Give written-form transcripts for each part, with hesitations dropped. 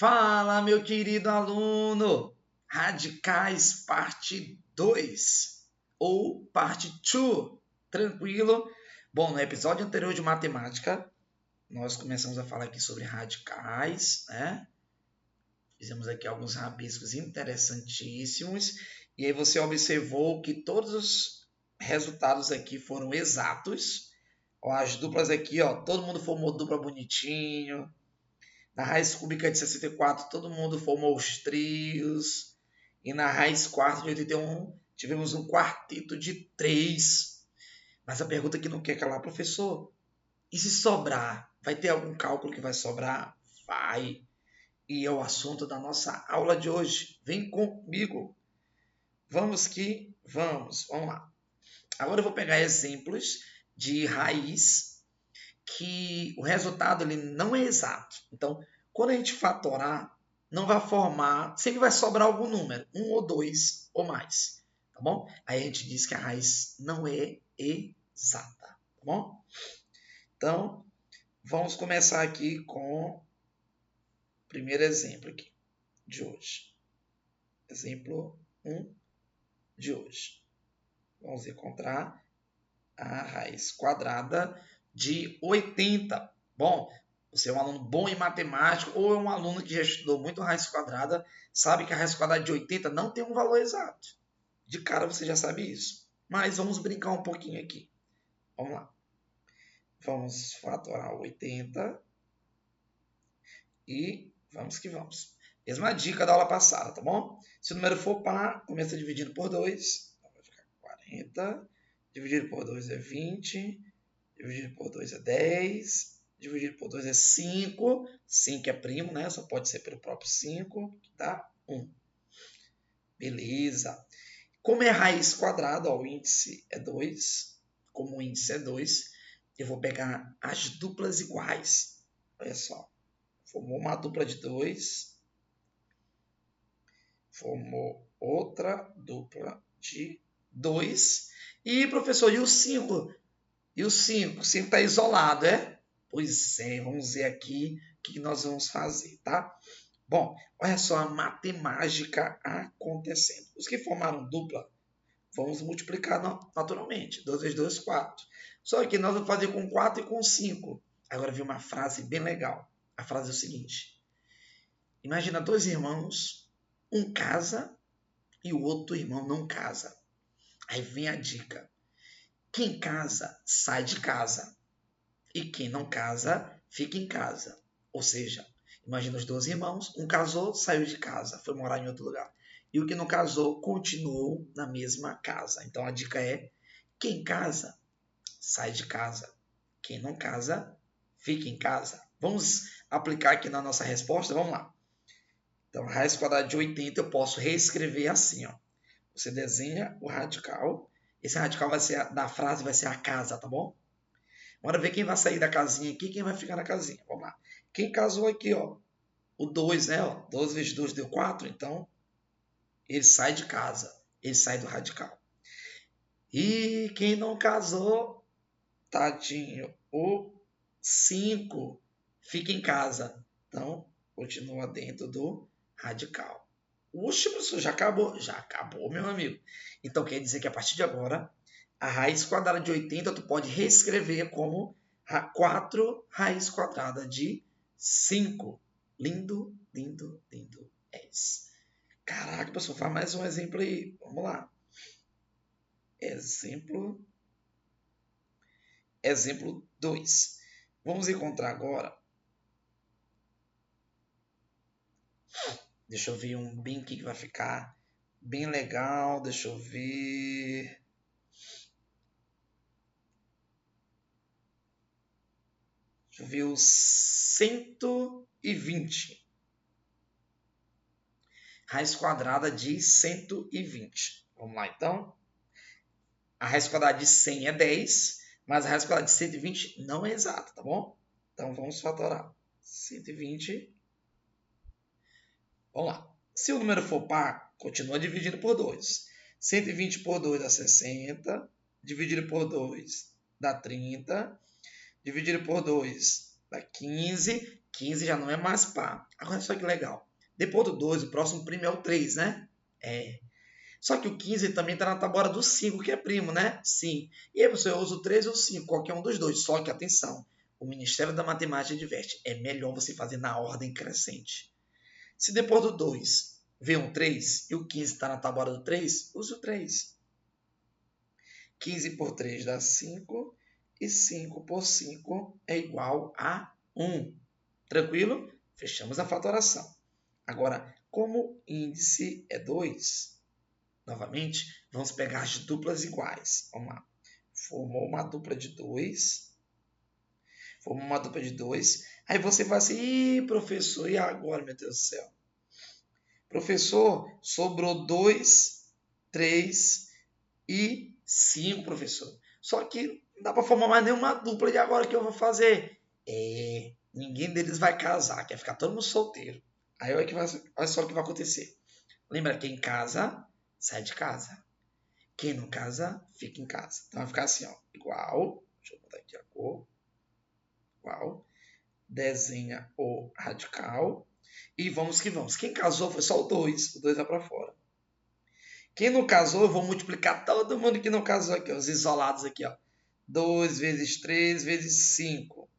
Fala, meu querido aluno! Radicais parte 2 ou parte 2, tranquilo? Bom, no episódio anterior de matemática, nós começamos a falar aqui sobre radicais, né? Fizemos aqui alguns rabiscos interessantíssimos e aí você observou que todos os resultados aqui foram exatos. Ó, as duplas aqui, ó, todo mundo formou dupla bonitinho. Na raiz cúbica de 64, todo mundo formou os trios. E na raiz quarta de 81, tivemos um quarteto de 3. Mas a pergunta que não quer calar, professor, e se sobrar? Vai ter algum cálculo que vai sobrar? Vai. E é o assunto da nossa aula de hoje. Vem comigo. Vamos que vamos. Vamos lá. Agora eu vou pegar exemplos de raiz que o resultado ele não é exato. Então, quando a gente fatorar, não vai formar, sempre vai sobrar algum número, 1 ou 2 ou mais, tá bom? Aí a gente diz que a raiz não é exata, tá bom? Então, vamos começar aqui com o primeiro exemplo aqui de hoje. Exemplo 1 de hoje. Vamos encontrar a raiz quadrada de 80. Bom, você é um aluno bom em matemática ou é um aluno que já estudou muito raiz quadrada, sabe que a raiz quadrada de 80 não tem um valor exato. De cara você já sabe isso. Mas vamos brincar um pouquinho aqui. Vamos lá. Vamos fatorar 80 e vamos que vamos. Mesma dica da aula passada, tá bom? Se o número for par, começa dividindo por 2. Então vai ficar 40. Dividido por 2 é 20. Dividido por 2 é 10. Dividido por 2 é 5. 5 é primo, né? Só pode ser pelo próprio 5, que dá 1. Beleza. Como é raiz quadrada, ó, o índice é 2. Como o índice é 2, eu vou pegar as duplas iguais. Olha só. Formou uma dupla de 2. Formou outra dupla de 2. E, professor, e o 5? E o 5? O 5 está isolado, é? Pois é, vamos ver aqui o que nós vamos fazer, tá? Bom, olha só a matemática acontecendo. Os que formaram dupla, vamos multiplicar naturalmente. 2 vezes 2, 4. Só que nós vamos fazer com 4 e com 5. Agora vem uma frase bem legal. A frase é o seguinte. Imagina dois irmãos, um casa e o outro irmão não casa. Aí vem a dica. Quem casa, sai de casa. E quem não casa, fica em casa. Ou seja, imagina os dois irmãos, um casou, saiu de casa, foi morar em outro lugar. E o que não casou, continuou na mesma casa. Então a dica é, quem casa, sai de casa. Quem não casa, fica em casa. Vamos aplicar aqui na nossa resposta? Vamos lá. Então, raiz quadrada de 80 eu posso reescrever assim, ó. Você desenha o radical. Esse radical vai ser da frase vai ser a casa, tá bom? Bora ver quem vai sair da casinha aqui e quem vai ficar na casinha. Vamos lá. Quem casou aqui, ó? O 2, né? Ó, 2 vezes 2 deu 4, então ele sai de casa. Ele sai do radical. E quem não casou, tadinho, o 5 fica em casa. Então, continua dentro do radical. Oxe, professor, já acabou? Já acabou, meu amigo. Então, quer dizer que a partir de agora, a raiz quadrada de 80 tu pode reescrever como 4 raiz quadrada de 5. Lindo, lindo, lindo és. Caraca, professor, faz mais um exemplo aí. Vamos lá. Exemplo 2. Vamos encontrar agora. Deixa eu ver um bem que vai ficar bem legal. Deixa eu ver. Deixa eu ver o 120. Raiz quadrada de 120. Vamos lá, então. A raiz quadrada de 100 é 10, mas a raiz quadrada de 120 não é exata, tá bom? Então, vamos fatorar. 120. Vamos lá. Se o número for par, continua dividindo por 2. 120 por 2 dá 60. Dividido por 2 dá 30. Dividido por 2 dá 15. 15 já não é mais par. Agora, só que legal. Depois do 2, o próximo primo é o 3, né? Só que o 15 também está na tabela do 5, que é primo, né? Sim. E aí você usa o 3 ou o 5, qualquer um dos dois. Só que, atenção, o Ministério da Matemática adverte, é melhor você fazer na ordem crescente. Se depois do 2 vem um 3 e o 15 está na tabela do 3, use o 3. 15 por 3 dá 5 e 5 por 5 é igual a 1. Tranquilo? Fechamos a fatoração. Agora, como o índice é 2, novamente, vamos pegar as duplas iguais. Vamos lá. Formou uma dupla de 2. Formou uma dupla de 2. Aí você vai assim, ih, professor, e agora, meu Deus do céu? Professor, sobrou 2, 3 e 5, professor. Só que não dá para formar mais nenhuma dupla de agora que eu vou fazer. Ninguém deles vai casar, quer ficar todo mundo solteiro. Aí olha só o que vai acontecer. Lembra, quem casa, sai de casa. Quem não casa, fica em casa. Então vai ficar assim, ó, igual, deixa eu botar aqui a cor, igual, desenha o radical e vamos que vamos. Quem casou foi só o 2 vai para fora. Quem não casou, eu vou multiplicar todo mundo que não casou aqui, os isolados aqui, ó. 2 vezes 3 vezes 5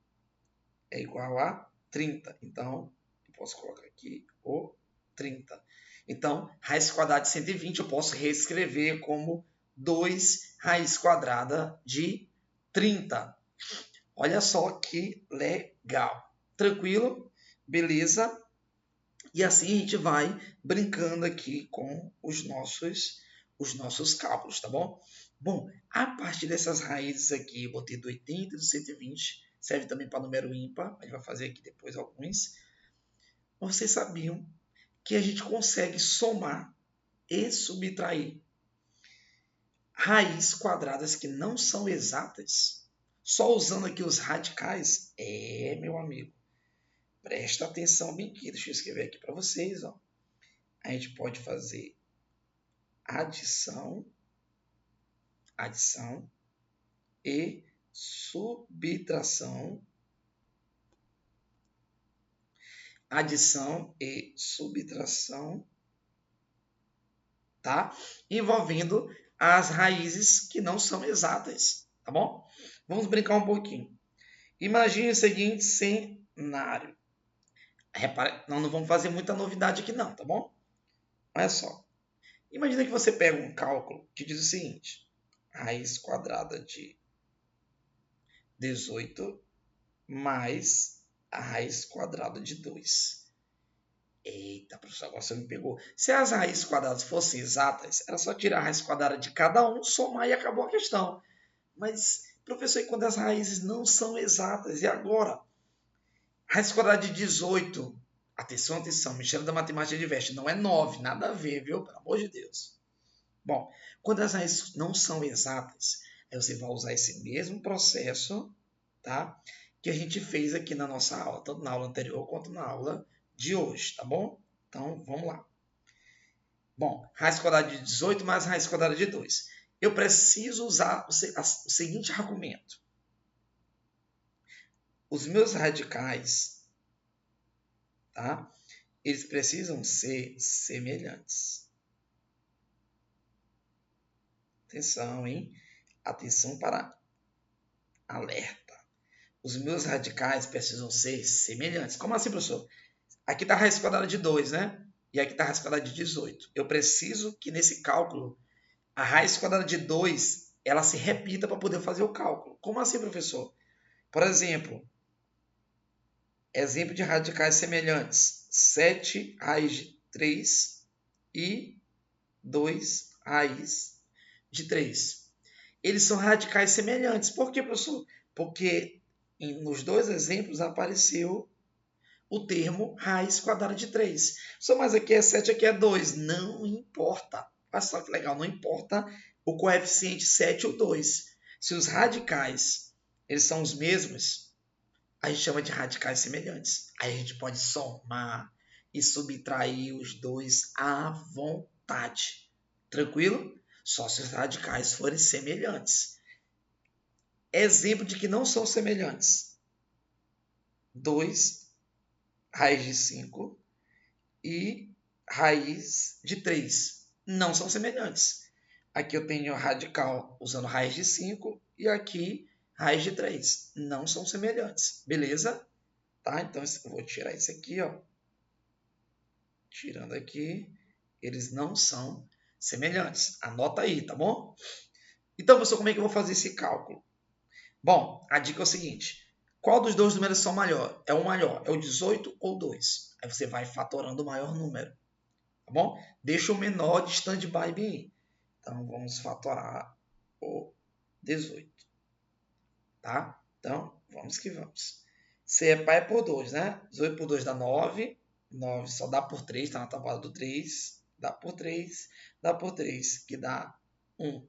é igual a 30. Então, eu posso colocar aqui o 30. Então, raiz quadrada de 120 eu posso reescrever como 2 raiz quadrada de 30. Olha só que legal. Tranquilo? Beleza? E assim a gente vai brincando aqui com os nossos cálculos, tá bom? Bom, a partir dessas raízes aqui, eu botei do 80 e do 120, serve também para número ímpar, a gente vai fazer aqui depois alguns. Vocês sabiam que a gente consegue somar e subtrair raízes quadradas que não são exatas, só usando aqui os radicais? Meu amigo, presta atenção bem aqui, deixa eu escrever aqui para vocês, ó. A gente pode fazer adição e subtração, tá? Envolvendo as raízes que não são exatas, tá bom? Vamos brincar um pouquinho. Imagine o seguinte cenário. Repara, não vamos fazer muita novidade aqui não, tá bom? Olha só. Imagina que você pega um cálculo que diz o seguinte: raiz quadrada de 18 mais a raiz quadrada de 2. Eita, professor, agora você me pegou. Se as raízes quadradas fossem exatas, era só tirar a raiz quadrada de cada um, somar e acabou a questão. Mas, professor, e quando as raízes não são exatas? E agora? Raiz quadrada de 18. Atenção, atenção. Ministério da Matemática adverte. Não é 9. Nada a ver, viu? Pelo amor de Deus. Bom, quando as raízes não são exatas, aí você vai usar esse mesmo processo, tá? Que a gente fez aqui na nossa aula, tanto na aula anterior quanto na aula de hoje, tá bom? Então, vamos lá. Bom, raiz quadrada de 18 mais raiz quadrada de 2. Eu preciso usar o seguinte argumento. Os meus radicais, tá? Eles precisam ser semelhantes. Atenção, hein? Atenção para alerta. Os meus radicais precisam ser semelhantes. Como assim, professor? Aqui está a raiz quadrada de 2, né? E aqui está a raiz quadrada de 18. Eu preciso que nesse cálculo a raiz quadrada de 2 ela se repita para poder fazer o cálculo. Como assim, professor? Por exemplo, exemplo de radicais semelhantes. 7 raiz de 3 e 2 raiz de 3. Eles são radicais semelhantes. Por quê, professor? Porque nos dois exemplos apareceu o termo raiz quadrada de 3. Só mais aqui é 7, aqui é 2. Não importa. Olha só que legal, não importa o coeficiente 7 ou 2. Se os radicais eles são os mesmos, a gente chama de radicais semelhantes. Aí a gente pode somar e subtrair os dois à vontade. Tranquilo? Só se os radicais forem semelhantes. Exemplo de que não são semelhantes. 2 raiz de 5 e raiz de 3. Não são semelhantes. Aqui eu tenho radical usando raiz de 5 e aqui raiz de 3. Não são semelhantes. Beleza? Tá? Então eu vou tirar isso aqui, ó. Tirando aqui, eles não são semelhantes. Anota aí, tá bom? Então, professor, como é que eu vou fazer esse cálculo? Bom, a dica é o seguinte. Qual dos dois números são maior? É o maior, é o 18 ou 2? Aí você vai fatorando o maior número, tá bom? Deixa o menor de stand-by bem. Então, vamos fatorar o 18, tá? Então, vamos que vamos. Se é pai é por 2, né? 18 por 2 dá 9. 9 só dá por 3, tá na tabela do 3. Dá por 3, dá por 3, que dá 1.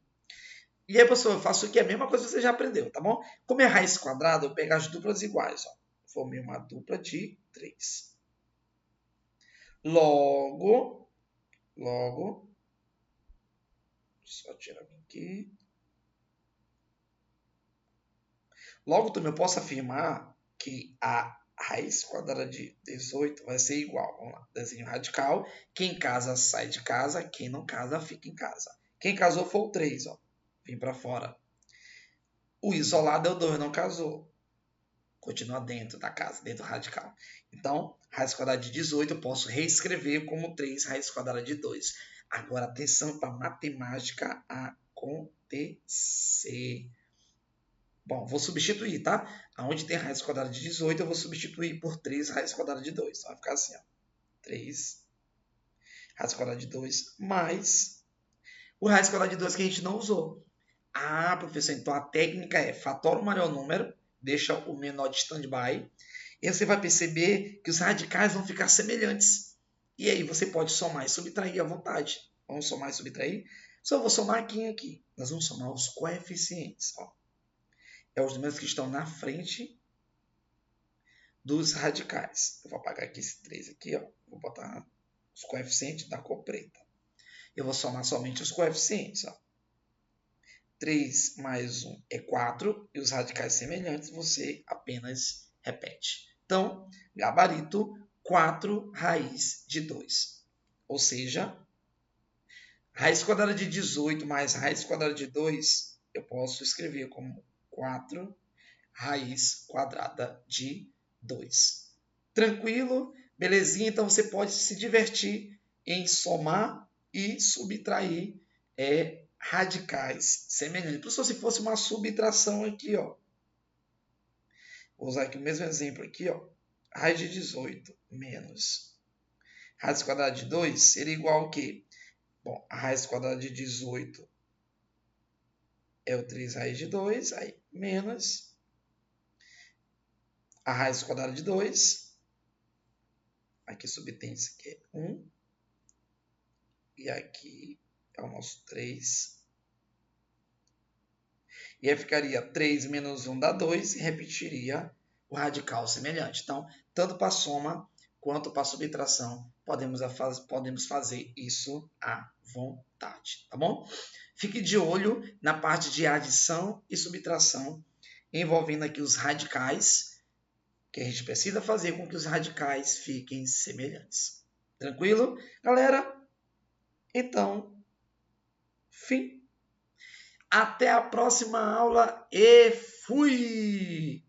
E aí, professor, eu faço aqui a mesma coisa que você já aprendeu, tá bom? Como é raiz quadrada, eu pego as duplas iguais, ó. Formei uma dupla de 3. Logo, só tirar aqui. Logo, também eu posso afirmar que a raiz quadrada de 18 vai ser igual. Vamos lá, desenho radical. Quem casa sai de casa, quem não casa fica em casa. Quem casou foi o 3, ó. Vem para fora. O isolado é o 2, não casou. Continua dentro da casa, dentro do radical. Então, raiz quadrada de 18 eu posso reescrever como 3 raiz quadrada de 2. Agora, atenção para a matemática acontecer. Bom, vou substituir, tá? Aonde tem raiz quadrada de 18, eu vou substituir por 3 raiz quadrada de 2. Então, vai ficar assim, ó. 3 raiz quadrada de 2 mais o raiz quadrada de 2 que a gente não usou. Ah, professor, então a técnica é fatora o maior número, deixa o menor de stand-by, e você vai perceber que os radicais vão ficar semelhantes. E aí você pode somar e subtrair à vontade. Vamos somar e subtrair? Só vou somar aqui. Nós vamos somar os coeficientes. Ó. É os números que estão na frente dos radicais. Eu vou apagar aqui esse 3 aqui, ó. Vou botar os coeficientes da cor preta. Eu vou somar somente os coeficientes, ó. 3 mais 1 é 4, e os radicais semelhantes você apenas repete. Então, gabarito 4 raiz de 2. Ou seja, raiz quadrada de 18 mais raiz quadrada de 2, eu posso escrever como 4 raiz quadrada de 2. Tranquilo? Belezinha? Então você pode se divertir em somar e subtrair radicais semelhantes. Professor, se fosse uma subtração aqui, ó. Vou usar aqui o mesmo exemplo aqui, ó. Raiz de 18 menos raiz quadrada de 2 seria igual ao quê? Bom, a raiz quadrada de 18 é o 3 raiz de 2, aí menos a raiz quadrada de 2. Aqui subtende isso aqui é 1. E aqui é o nosso 3. E aí ficaria 3 menos 1 dá 2 e repetiria o radical semelhante. Então, tanto para soma quanto para subtração, podemos fazer isso à vontade, tá bom? Fique de olho na parte de adição e subtração, envolvendo aqui os radicais, que a gente precisa fazer com que os radicais fiquem semelhantes. Tranquilo? Galera, então, fim. Até a próxima aula e fui!